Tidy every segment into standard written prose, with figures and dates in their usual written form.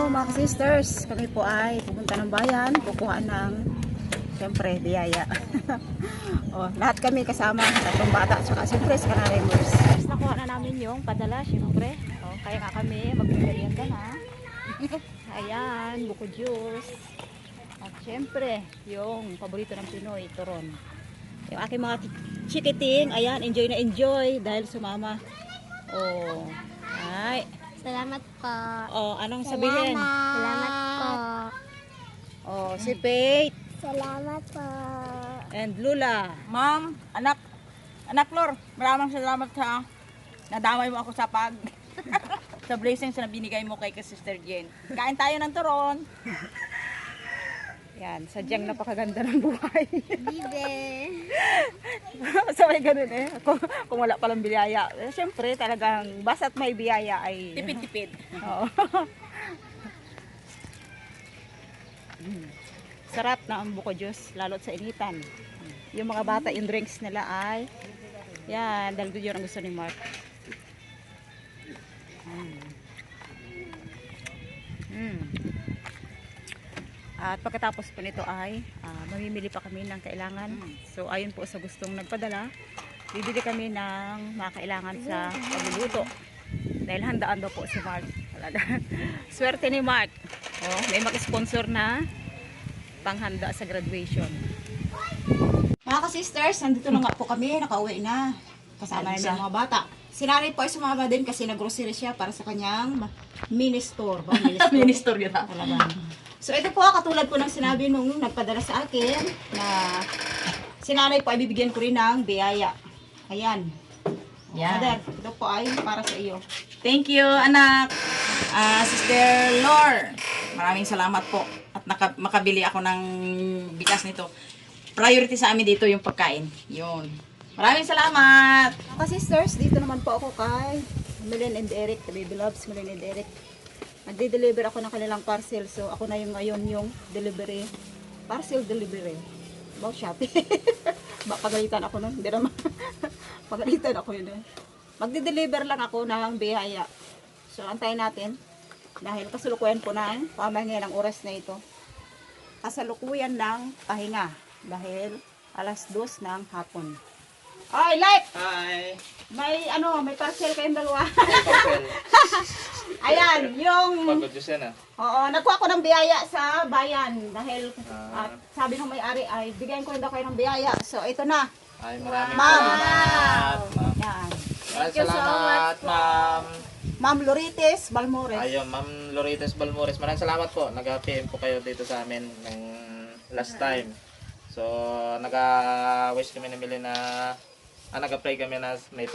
mga sisters, kami po ay pupunta ng bayan, kukuha ng siyempre biyaya. Lahat kami kasama, tatlong bata, saka siyempre sa Canarimers. Nakuha na namin yung padala, siyempre. Kaya nga kami magpiperienda na. Ayan, buko juice. At siyempre, yung paborito ng Pinoy, turon. Yung aking mga chikiting, ayan, enjoy na enjoy dahil sumama. Ay. Salamat po. Anong sabihin? Salamat po. Si Faith. Salamat po. And Lula. Ma'am, anak Lor, maraming salamat sa nadamay mo ako sa sa blessings na binigay mo kay Sister Jen. Kain tayo ng turon. Yan, sadyang napakaganda ng buhay. Bibe. Sabay ganun kung wala palang biyaya. Siyempre, talagang basta't may biyaya ay... Tipid-tipid. Oo. Sarap na ang buko juice, lalo't sa initan. Yung mga bata, yung drinks nila ay... Yan, dahil doon yun ang gusto ni Mark. At pagkatapos po nito ay mamimili pa kami ng kailangan. So ayun po sa gustong nagpadala, bibili kami ng mga kailangan sa pagluluto. Dahil handaan daw po si Mark. Swerte ni Mark. May mag-sponsor na panghanda sa graduation. Mga ka-sisters, nandito na nga po kami, nakauwi na. Kasama namin ang mga bata. Si nanay po ay sumama din kasi nag-grocery siya para sa kanyang mini store. Mini store yun ha. So ito po, katulad po ng sinabi nung nagpadala sa akin na si nanay po ay bibigyan ko rin ng biyaya. Ayan. Mother, ito po ay para sa iyo. Thank you, anak. Sister Lor, maraming salamat po. At makabili ako ng bigas nito. Priority sa amin dito yung pagkain. Yun. Maraming salamat. Mga sisters, dito naman po ako kay Mylene and Eric, the baby loves Mylene and Eric. Nagde-deliver ako ng kanilang parcel. So ako na yung ngayon yung delivery. Parcel delivery. About Shopee. Pagalitan ako nun. Hindi naman. Pagalitan ako yun. Magde-deliver lang ako ng biyaya. So antayin natin. Dahil kasalukuyan po ng pamahinga ng oras na ito. Kasalukuyan ng pahinga. Dahil alas 2 ng hapon. Ay, Light! Hi! May parcel kayong dalawa. Ayan, yung... Pagod-juice yan nagkuha ko ng biyaya sa bayan. Dahil sabi ng may-ari ay bigyan ko rin daw kayo ng biyaya. So, ito na. Ay, maraming Ma'am. salamat, ma'am. Yan. Maraming salamat, ma'am. Ma'am Lorites Balmores. Ayun, ma'am Lorites Balmores. Maraming salamat po. Nag-PM po kayo dito sa amin ng last time. So, nag-wish kami namili na nag-apply kami na may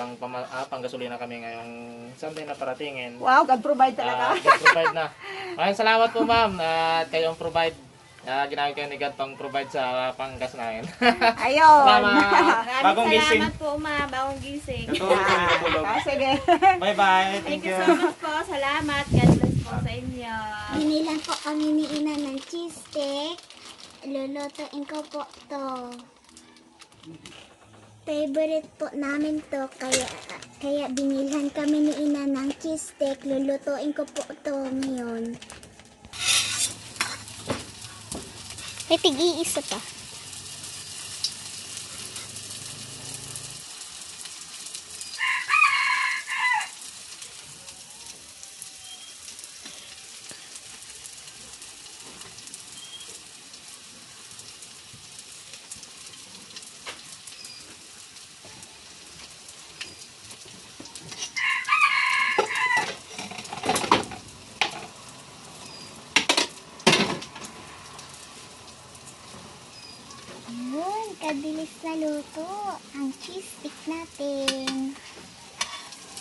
panggasolina kami ngayong Sunday na paratingin. Wow, God provide talaga. God provide na. Maraming salamat po, ma'am. At kayong provide. Ginamit kayo ni God pang provide sa panggas namin. Ayun. Bagong gising. Salamat po, ma. Bagong gising. Natulog. Sige. Bye-bye. Thank you so much po. Salamat. God bless po sa inyo. Binilan po kami ni Ina ng cheese stick. Lulutuin ko po to. Favorite po namin to, kaya binilhan kami ni Ina ng cheese stick. Lulutuin ko po to ngayon. May tig-iisa pa. Yun, kabilis na luto ang cheese stick natin.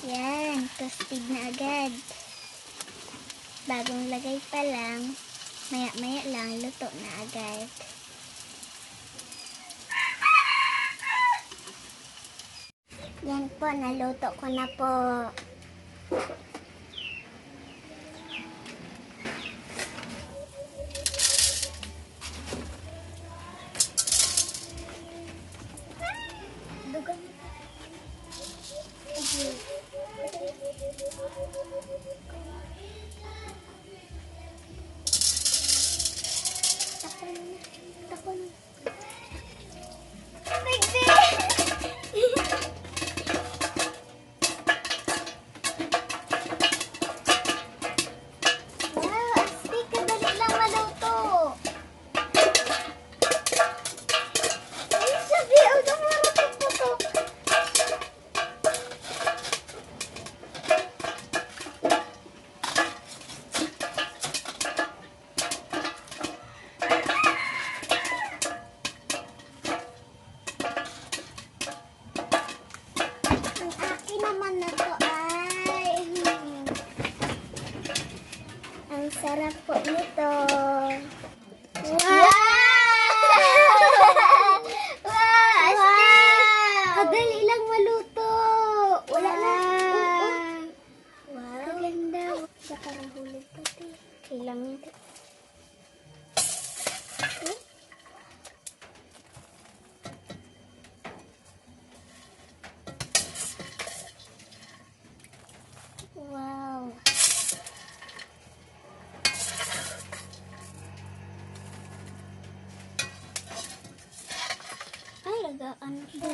Yan, toasted na agad. Bagong lagay pa lang, maya-maya lang, luto na agad. Yan po, naluto ko na po. Ang sarap po nito. Wow! Wow! Kadali lang maluto. Wala na. Wow. Kaganda. Sa karahulog pati. Kailangan. Wow. Ay, lagaan ko.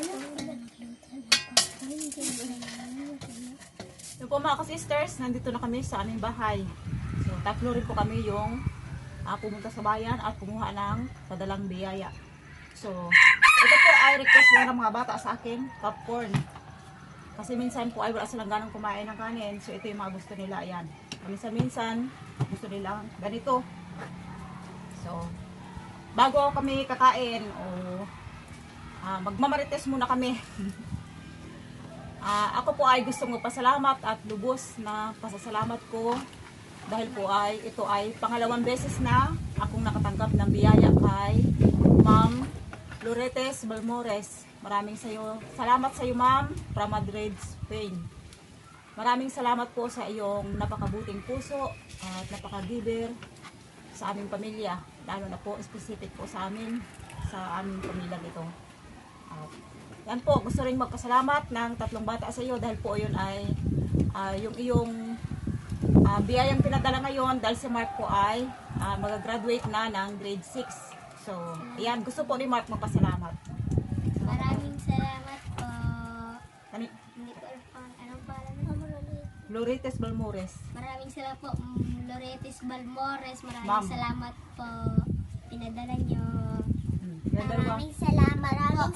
Yung po mga ka-sisters, nandito na kami sa aming bahay. So, tatlo rin po kami yung pumunta sa bayan at kumuha ng padalang biyaya. So, ito po ay request lang ng mga bata sa akin, popcorn. Kasi minsan po ay wala silang ganang kumain ng kanin. So, ito yung mga gusto nila. Ayan. Minsan gusto nila ganito. So, bago kami kakain o magmamarites muna kami. Ako po ay gusto magpasalamat at lubos na pasasalamat ko dahil po ay ito ay pangalawang beses na akong nakatanggap ng biyaya kay Ma'am Loretes Balmores. Maraming salamat sa iyo, Ma'am, from Madrid, Spain. Maraming salamat po sa iyong napakabuting puso at napaka-giver sa aming pamilya, lalo na po specific po sa aming pamilya nito. Yan po, gusto rin magpasalamat ng tatlong bata sa iyo dahil po yun ay yung iyong biyayang pinadala ngayon dahil si Mark po ay mag-graduate na ng grade 6. So, ayan, gusto po ni Mark magpasalamat. Maraming salamat po. Ano- Hindi ko alam kung anong pangalan mo. Loretes Balmores. Maraming salamat po, Loretes Balmores. Maraming Ma'am. salamat po. Pinadala nyo. Yan, dalawa. Maraming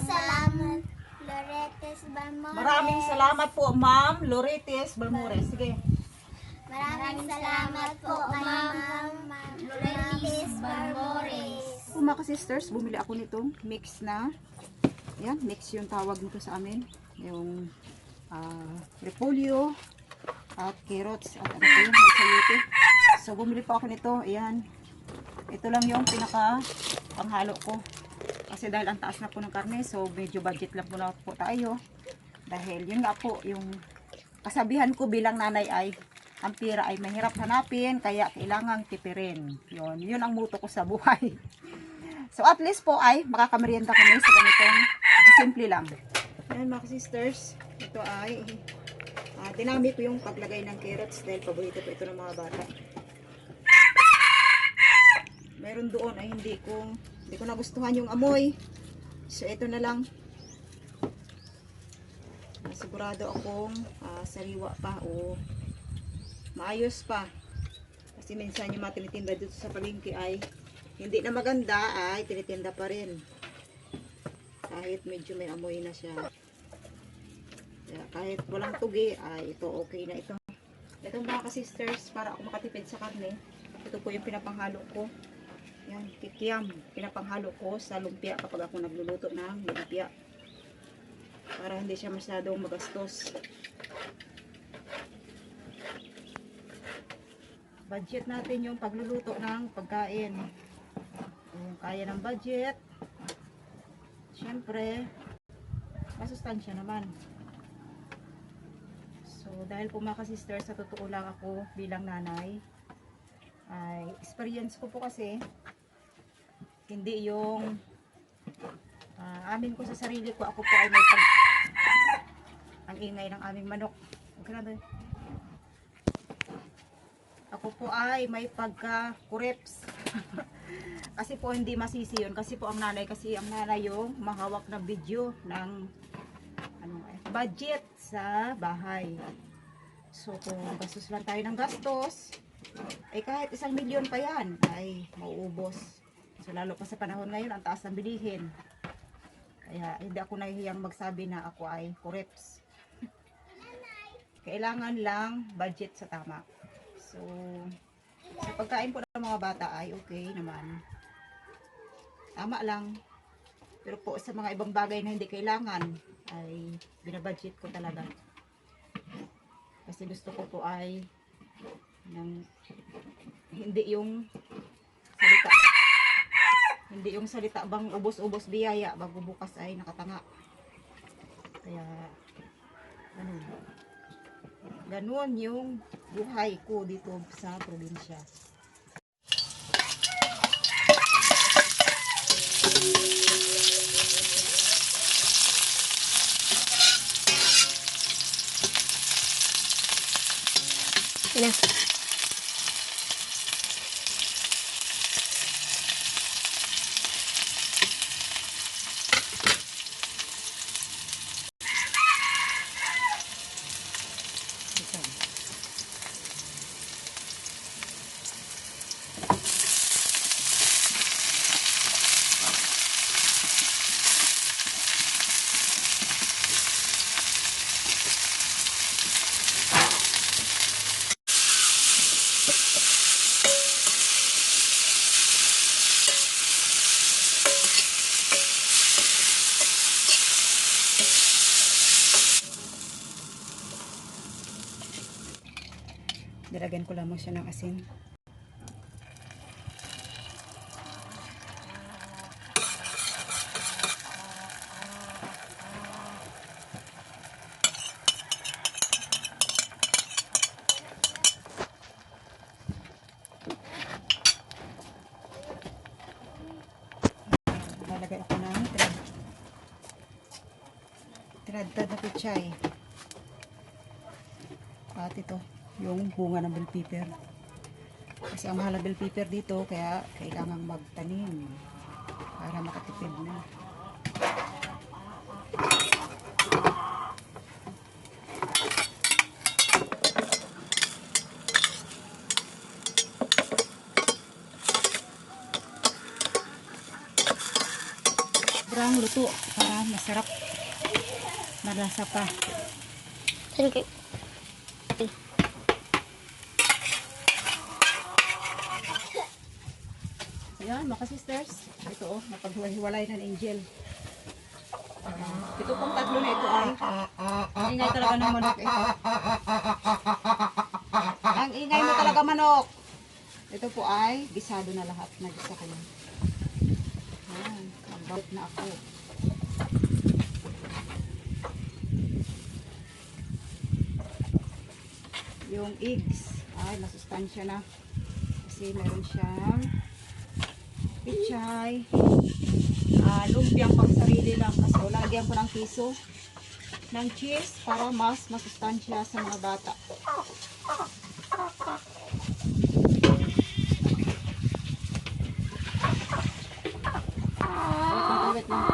salamat Loretes Balmores. Maraming salamat po, Ma'am Loretes Balmores. Sige. Maraming salamat po, Ma'am Loretes Balmores. Kung mga sisters, bumili ako nitong mix na. Yan, mix yung tawag nito sa amin. Yung repolyo at carrots at ano po yun, sayote. So, bumili pa ako nito. Ayan. Ito lang yung pinaka panghalo ko. Kasi dahil ang taas na po ng karne, so medyo budget lang po na po tayo. Dahil yun nga po, yung kasabihan ko bilang nanay ay ang pira ay mahirap hanapin, kaya kailangang tipirin. Yun ang motto ko sa buhay. So at least po ay makakamerienda kami sa ganitong simple lang. Ayan mga sisters, ito ay dinami ko yung paglagay ng carrots dahil paborito po ito ng mga bata. Meron doon ay hindi ko nagustuhan yung amoy. So ito na lang. Sigurado akong sariwa pa o maayos pa. Kasi minsan yung mga tinitinda dito sa palengke ay hindi na maganda ay tinitinda pa rin. Kahit medyo may amoy na siya. Kaya kahit walang tugi ay ito okay na ito. Ito mga ka-sisters, para ako makatipid sa karne. Ito po yung pinapanghalo ko. Yan, kikiam. Pinapanghalo ko sa lumpia kapag ako nagluluto ng lumpia. Para hindi siya masyadong magastos. Budget natin yung pagluluto ng pagkain. Kung kaya ng budget, syempre, masustansya naman. So, dahil po mga ka-sister, sa totoo lang ako bilang nanay, ay experience ko po kasi, hindi yung amin ko sa sarili ko, ako po ay may ang ingay ng aming manok. Okay, ako po ay may pagka-kureps. Kasi po hindi masisi yun. Kasi po ang nanay yung mahawak na video ng budget sa bahay. So kung gastos lang tayo ng gastos, kahit 1 milyon pa yan ay mauubos. So lalo pa sa panahon ngayon, ang taas ng bilihin. Kaya hindi ako nahihiyang magsabi na ako ay kureps. Kailangan lang budget sa tama. So, sa pagkain po ng mga bata ay okay naman. Tama lang. Pero po sa mga ibang bagay na hindi kailangan, ay binabudget ko talaga. Kasi gusto ko po ay hindi yung salita bang ubos-ubos biyaya bago bukas ay nakatanga. Kaya ganun yung buhay ko dito sa probinsya. Nilagyan ko lamang siya ng asin. Lalagay ako ng tradtad na pichay. At ito yung bunga ng bell pepper. Kasi ang mahal ng bell pepper dito, kaya kailangang magtanim para makatipid na. Sobrang luto para masarap na lasa pa. Ayan, mga sisters. Ito napaghiwalay na ng Angel. Ito pong tatlo na ito ay ang ingay talaga ng manok eh. Ang ingay mo talaga manok. Ito po ay gisado na lahat. Nagisa ko lang. Ayan, nagbalik na ako. Yung eggs ay masustansya na. Kasi meron siyang pichay, lumpiang pang sarili lang kasi lagyan ko ng piso ng cheese para mas masustansya sa mga bata. Wait lang.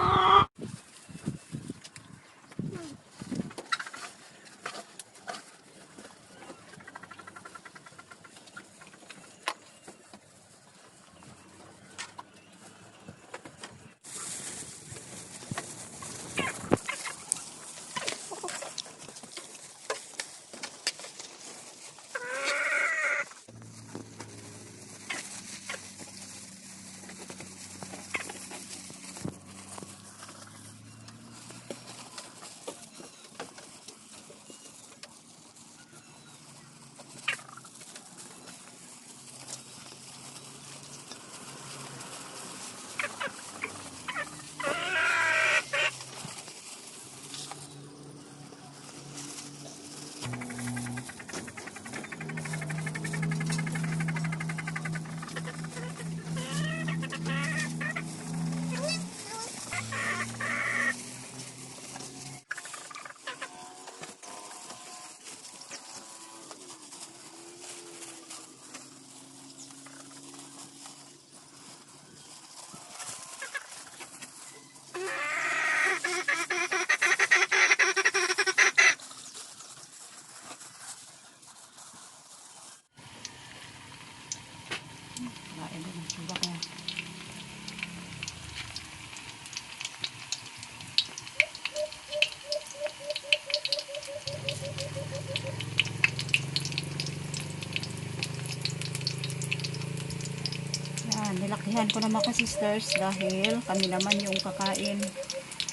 Nilakihan ko naman ka sisters dahil kami naman yung kakain,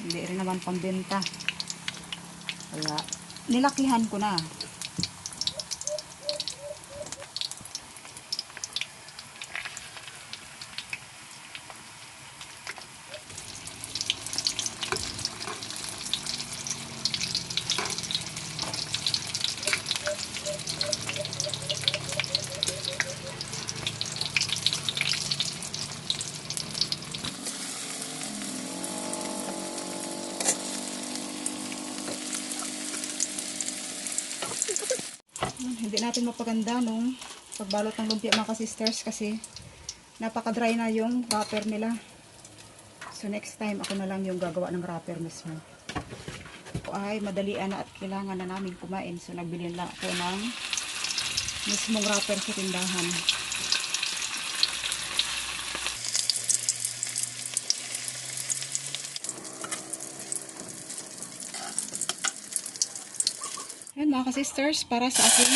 hindi rin naman pambenta, kaya nilakihan ko na. natin mapaganda nung pagbalot ng lumpia mga ka-sisters kasi napaka-dry na yung wrapper nila. So next time ako na lang yung gagawa ng wrapper mismo. Ay madalian na at kailangan na namin kumain. So nagbili lang ako ng mismong wrapper sa tindahan. Ayan mga ka-sisters, para sa akin.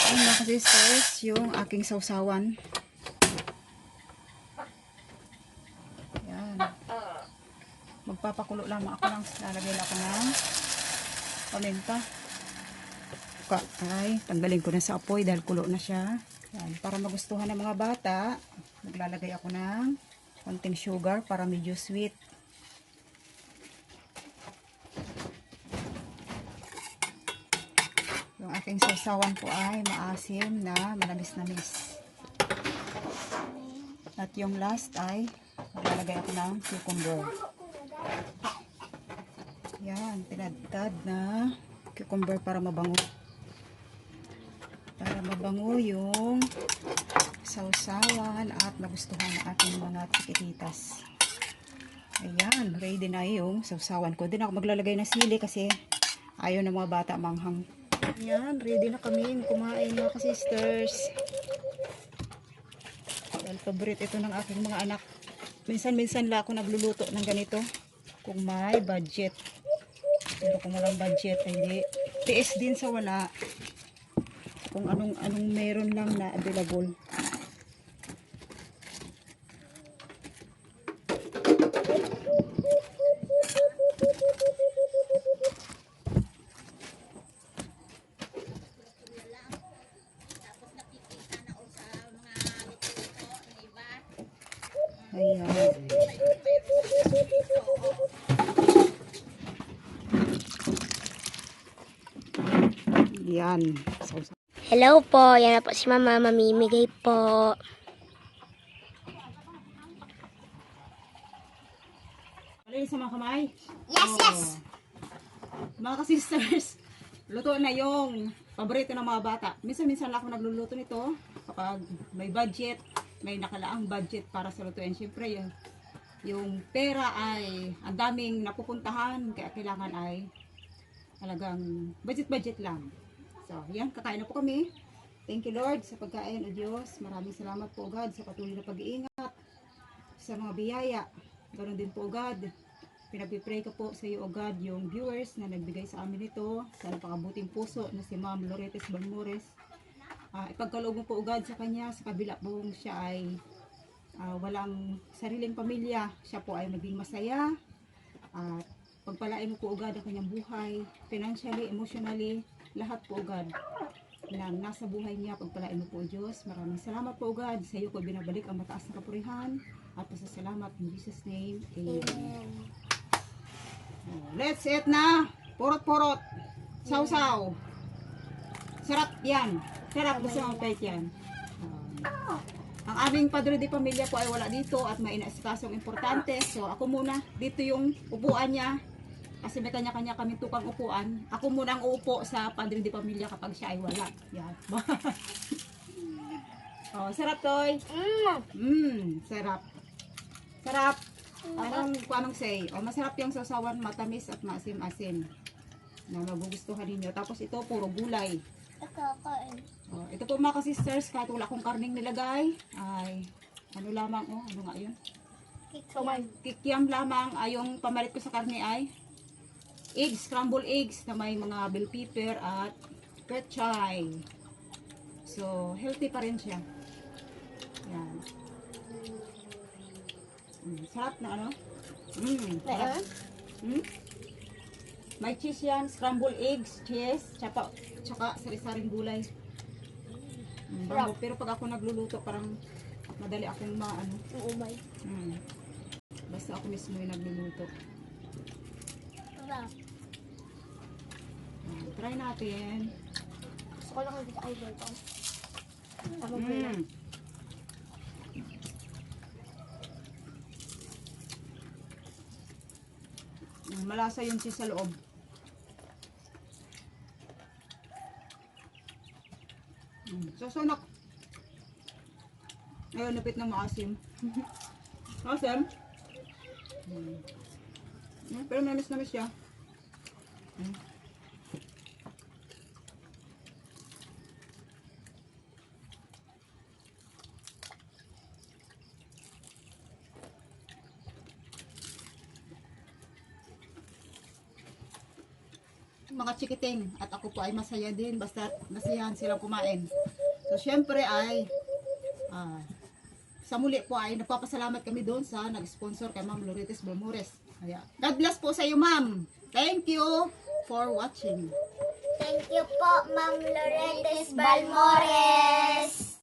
Ayan mga ka-sisters, yung aking sausawan. Ayan. Magpapakulo lamang ako lang. Lalagay lang ako ng paminta. Ay, tanggalin ko na sa apoy dahil kulo na siya. Ayan. Para magustuhan ng mga bata, maglalagay ako ng konting sugar para medyo sweet. Yung aking sausawan po ay maasim na manamis-namis. At yung last ay maglalagay ako ng cucumber. Yan, tinadtad na cucumber para mabango. Para mabango yung sausawan at magustuhan ng ating mga tikititas. Ayan, ready na yung sausawan ko. Din ako maglalagay ng sili kasi ayaw ng mga bata manghang. Ayan, ready na kami kumain mga ka-sisters. Dahil favorite ito ng aking mga anak. Minsan-minsan lang ako nagluluto ng ganito kung may budget. Pero kung walang budget, hindi. Tiis din sa wala. Kung anong meron lang na available. Ayan. Yan. Hello po, yan na po si Mama, mamimigay po. Malinis sa mga kamay? Yes, yes! Mga ka-sisters, luto na yung paborito ng mga bata. Minsan-minsan lang ako nagluluto nito kapag may budget, may nakalaang budget para sa lutuin. Siyempre, yung pera ay ang daming napupuntahan, kaya kailangan ay talagang budget-budget lang. So, yan, kakain na po kami. Thank you Lord sa pagkain, O Diyos. Maraming salamat po God sa patuloy na pag-iingat, sa mga biyaya. Ganon din po God. Pinagpipray ko po sa iyo, O God, yung viewers na nagbigay sa amin ito, sa napakabuting puso na si Ma'am Loretes Balmores. Ipagkaloob mo po, O God, sa kanya, sa kabila po siya ay walang sariling pamilya. Siya po ay maging masaya. At pagpalain mo po, O God, ang kanyang buhay, financially, emotionally, lahat po, O God, na nasa buhay niya. Pagpalain mo po, O Diyos. Maraming salamat po, O God. Sa iyo ko binabalik ang mataas na kapurihan at pasasalamat in Jesus' name. Amen. Let's eat na. Porot-porot. Saw-saw. Sarap yan. Sarap. Gusto mong pait yan. Ang aming padre de pamilya po ay wala dito at may inaasikasong importante. So ako muna. Dito yung upuan niya. Kasi may kanya-kanya kami tukang upuan. Ako muna ang uupo sa padre de pamilya kapag siya ay wala. Yan. Oh, sarap, Toy. Sarap. Sarap. Anong say? Oh, masarap yung sausawan, matamis at maasim-asim. Na magugustuhan ninyo. Tapos ito, puro gulay. Oh, ito po mga ka-sisters, kahit wala akong karning nilagay, ay, ano lamang, oh, ano nga yun? Kikiam lamang, ay yung pamalit ko sa karne ay, eggs, scrambled eggs, na may mga bell pepper at pechay. So, healthy pa rin siya. Yan. Sarap na ano? Sarap. May cheese yan, scrambled eggs, cheese, tsaka sari-saring gulay. Bango. Pero pag ako nagluluto, parang madali akong maano. Umay. Basta ako mismo yung nagluluto. Try natin. Gusto ko lang dito ay ito. Malasa yung cheese sa loob. Susunog. Ayun, napit ng maasim. Maasim? Pero namis siya. Mga chikiting at ako po ay masaya din basta nasiyahan silang kumain. So syempre ay sa muli po ay nagpapasalamat kami doon sa nag-sponsor kay Ma'am Loretes Balmores. Kaya God bless po sa iyo, Ma'am. Thank you for watching. Thank you po, Ma'am Loretes Balmores.